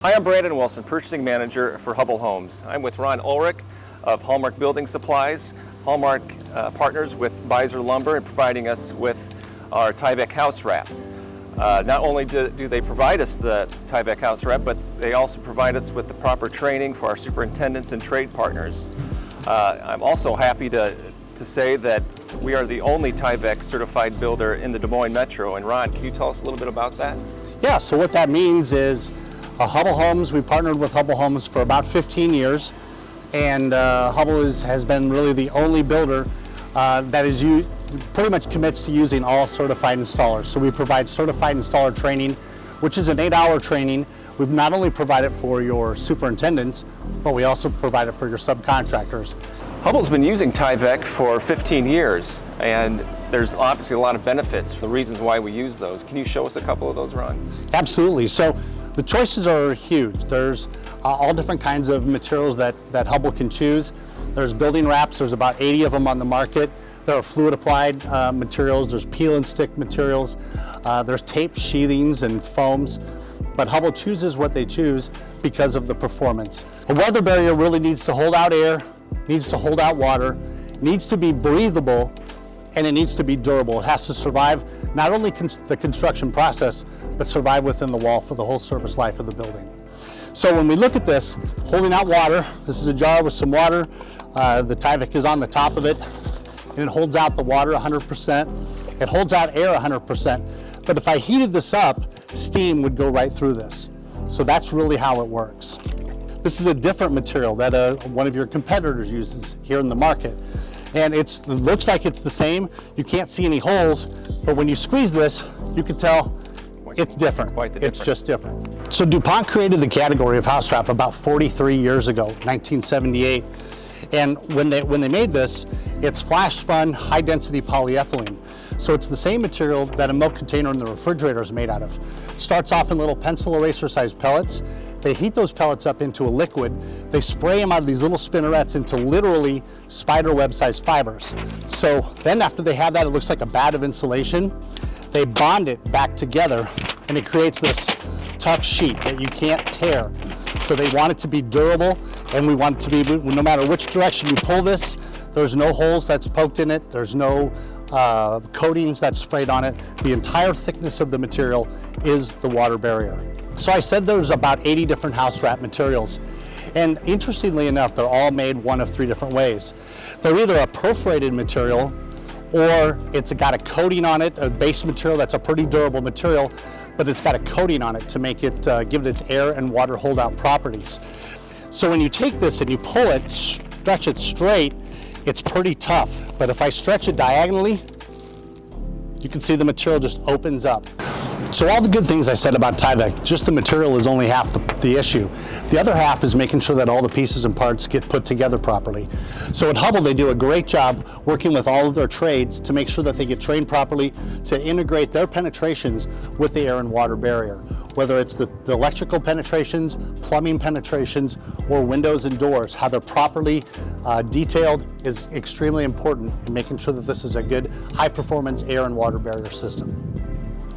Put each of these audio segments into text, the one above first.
Hi, I'm Brandon Wilson, Purchasing Manager for Hubbell Homes. I'm with Ron Ulrich of Hallmark Building Supplies. Hallmark partners with Beisser Lumber in providing us with our Tyvek HouseWrap. Not only do they provide us the Tyvek HouseWrap, but they also provide us with the proper training for our superintendents and trade partners. I'm also happy to say that we are the only Tyvek certified builder in the Des Moines Metro. And Ron, can you tell us a little bit about that? Yeah, so what that means is Hubbell Homes, we partnered with Hubbell Homes for about 15 years, and Hubbell has been really the only builder that is pretty much commits to using all certified installers. So we provide certified installer training, which is an 8-hour training. We've not only provided for your superintendents, but we also provide it for your subcontractors. Hubbell's been using Tyvek for 15 years, and there's obviously a lot of benefits, the reasons why we use those. Can you show us a couple of those, Ron? Absolutely. So the choices are huge. There's all different kinds of materials that Hubbell can choose. There's building wraps, there's about 80 of them on the market. There are fluid applied materials, there's peel and stick materials, there's tape sheathings and foams. But Hubbell chooses what they choose because of the performance. A weather barrier really needs to hold out air, needs to hold out water, needs to be breathable, and it needs to be durable. It has to survive not only the construction process, but survive within the wall for the whole service life of the building. So when we look at this, holding out water, this is a jar with some water. The Tyvek is on the top of it, and it holds out the water 100%. It holds out air 100%. But if I heated this up, steam would go right through this. So that's really how it works. This is a different material that one of your competitors uses here in the market. And it looks like it's the same. You can't see any holes, but when you squeeze this, you can tell it's different. It's just different. So DuPont created the category of house wrap about 43 years ago, 1978. And when they made this, it's flash spun, high density polyethylene. So it's the same material that a milk container in the refrigerator is made out of. It starts off in little pencil eraser sized pellets. They heat those pellets up into a liquid. They spray them out of these little spinnerets into literally spider web sized fibers. So then after they have that, it looks like a band of insulation. They bond it back together and it creates this tough sheet that you can't tear. So they want it to be durable, and we want it to be, no matter which direction you pull this, there's no holes that's poked in it, there's no coatings that's sprayed on it. The entire thickness of the material is the water barrier. So I said there's about 80 different house wrap materials. And interestingly enough, they're all made one of 3 different ways. They're either a perforated material, or it's got a coating on it, a base material that's a pretty durable material, but it's got a coating on it to make it, give it its air and water holdout properties. So when you take this and you pull it, stretch it straight, it's pretty tough. But if I stretch it diagonally, you can see the material just opens up. So all the good things I said about Tyvek, just the material is only half the issue. The other half is making sure that all the pieces and parts get put together properly. So at Hubbell, they do a great job working with all of their trades to make sure that they get trained properly to integrate their penetrations with the air and water barrier. Whether it's the electrical penetrations, plumbing penetrations, or windows and doors, how they're properly detailed is extremely important in making sure that this is a good high-performance air and water barrier system.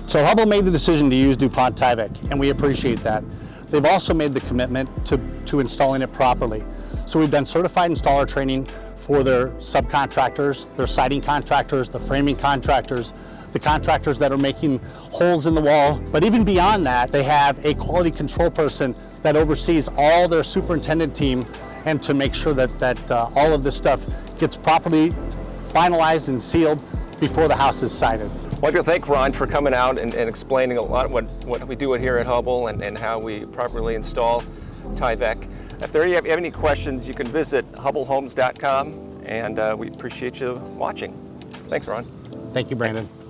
So Hubbell made the decision to use DuPont Tyvek, and we appreciate that. They've also made the commitment to installing it properly. So we've done certified installer training for their subcontractors, their siding contractors, the framing contractors, the contractors that are making holes in the wall. But even beyond that, they have a quality control person that oversees all their superintendent team, and to make sure that all of this stuff gets properly finalized and sealed before the house is sided. I'd like to thank Ron for coming out and explaining a lot of what we do here at Hubbell and how we properly install Tyvek. If you have any questions, you can visit hubbellhomes.com, and we appreciate you watching. Thanks, Ron. Thank you, Brandon. Thanks.